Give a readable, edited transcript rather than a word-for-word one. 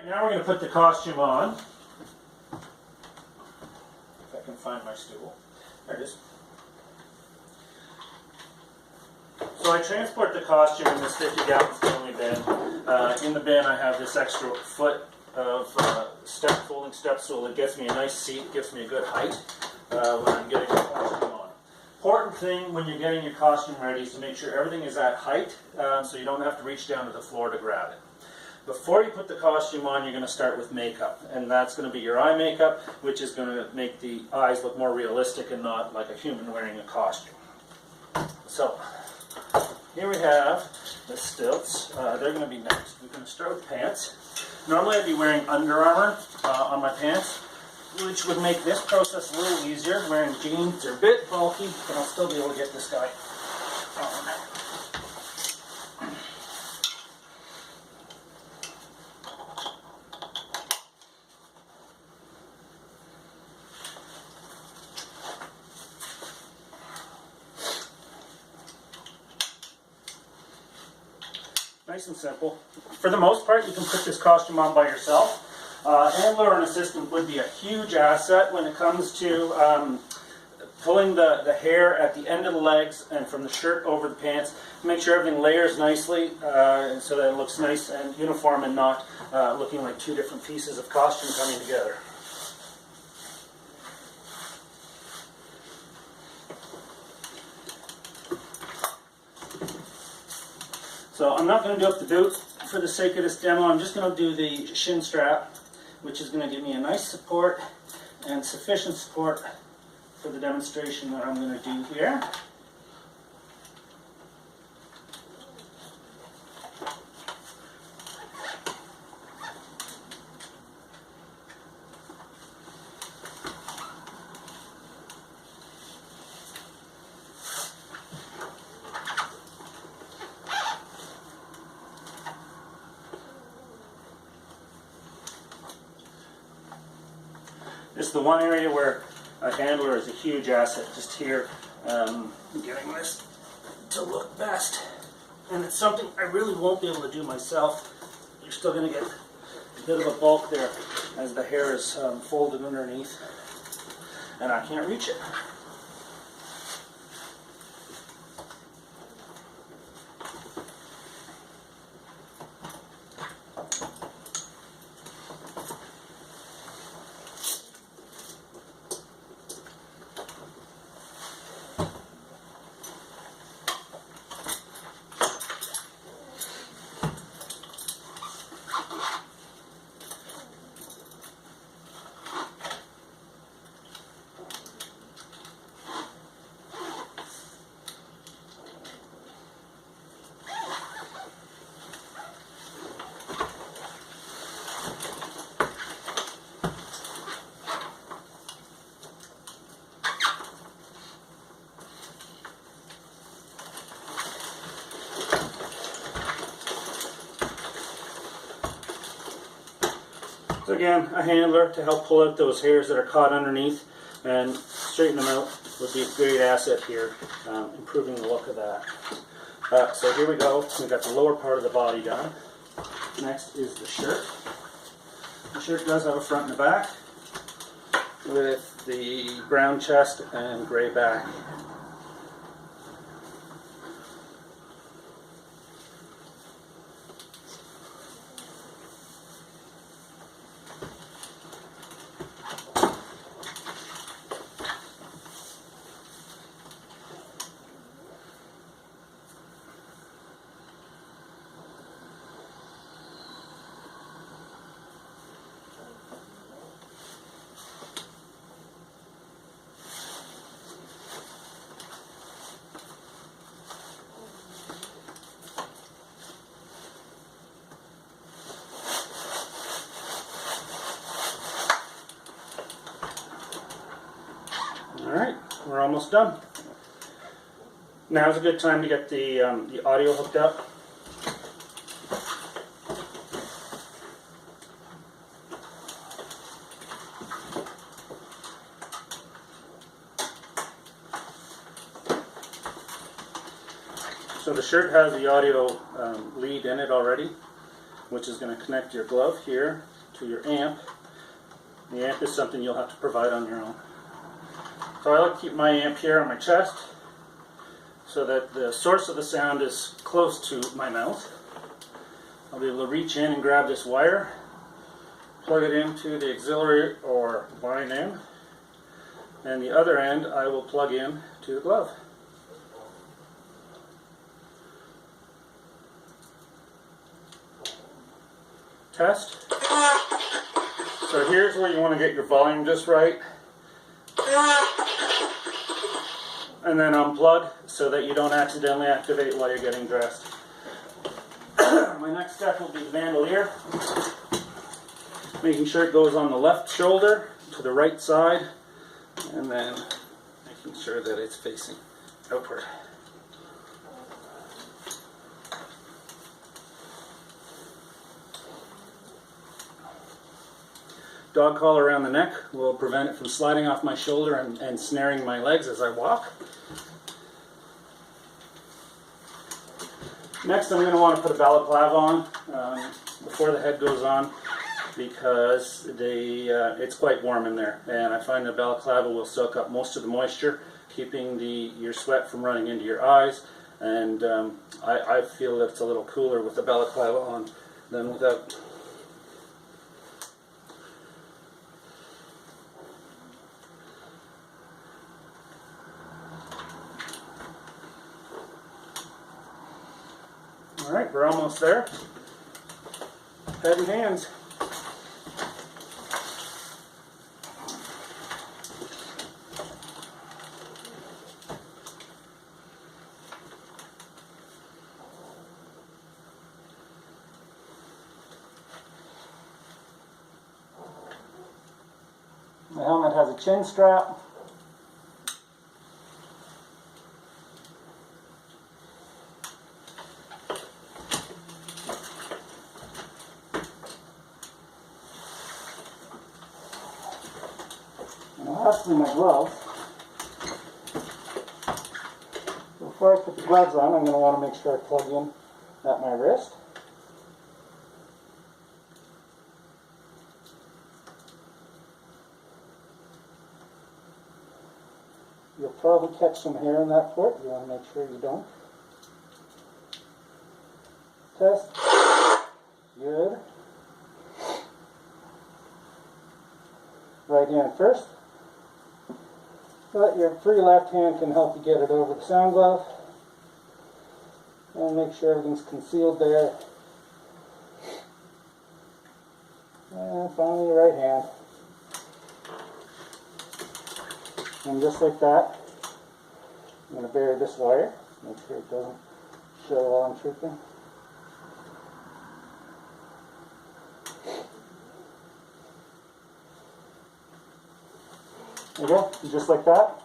now we're going to put the costume on. If I can find my stool. There it is. So I transport the costume in this 50-gallon Stanley bin. In the bin I have this extra foot of folding step stool that gets me a nice seat, gives me a good height when I'm getting the costume on. Important thing when you're getting your costume ready is to make sure everything is at height so you don't have to reach down to the floor to grab it. Before you put the costume on, you're going to start with makeup, and that's going to be your eye makeup, which is going to make the eyes look more realistic and not like a human wearing a costume. So here we have the stilts. They're going to be next. We're going to start with pants. Normally I'd be wearing Under Armour on my pants, which would make this process a little easier. Wearing jeans, they're a bit bulky, but I'll still be able to get this guy on. Nice and simple. For the most part, you can put this costume on by yourself. Handler or an assistant would be a huge asset when it comes to pulling the hair at the end of the legs and from the shirt over the pants. Make sure everything layers nicely so that it looks nice and uniform and not looking like two different pieces of costume coming together. So I'm not going to do up the boot for the sake of this demo. I'm just going to do the shin strap, which is going to give me a nice support and sufficient support for the demonstration that I'm going to do here. This is the one area where a handler is a huge asset, just here, getting this to look best. And it's something I really won't be able to do myself. You're still going to get a bit of a bulk there as the hair is folded underneath, and I can't reach it. So again, a handler to help pull out those hairs that are caught underneath and straighten them out would be a great asset here, improving the look of that. So here we go. We've got the lower part of the body done. Next is the shirt. The shirt does have a front and a back with the brown chest and gray back. Alright, we're almost done. Now's a good time to get the audio hooked up. So the shirt has the audio lead in it already, which is going to connect your glove here to your amp. The amp is something you'll have to provide on your own. So I like to keep my amp here on my chest so that the source of the sound is close to my mouth. I'll be able to reach in and grab this wire, plug it into the auxiliary or line in, and the other end I will plug in to the glove. Test. So here's where you want to get your volume just right. And then unplug so that you don't accidentally activate while you're getting dressed. My next step will be the bandolier. Making sure it goes on the left shoulder to the right side, and then making sure that it's facing outward. Dog collar around the neck will prevent it from sliding off my shoulder and snaring my legs as I walk. Next, I'm going to want to put a balaclava on before the head goes on, because it's quite warm in there, and I find the balaclava will soak up most of the moisture, keeping your sweat from running into your eyes, and I feel that it's a little cooler with the balaclava on than without. Alright, we're almost there. Head and hands. The helmet has a chin strap. Lastly, my gloves. Before I put the gloves on, I'm going to want to make sure I plug in at my wrist. You'll probably catch some hair in that foot. You want to make sure you don't. Test. Good. Right hand first. But your free left hand can help you get it over the sound glove. And make sure everything's concealed there. And finally your right hand. And just like that, I'm going to bury this wire. Make sure it doesn't show while I'm tripping. There you go, just like that.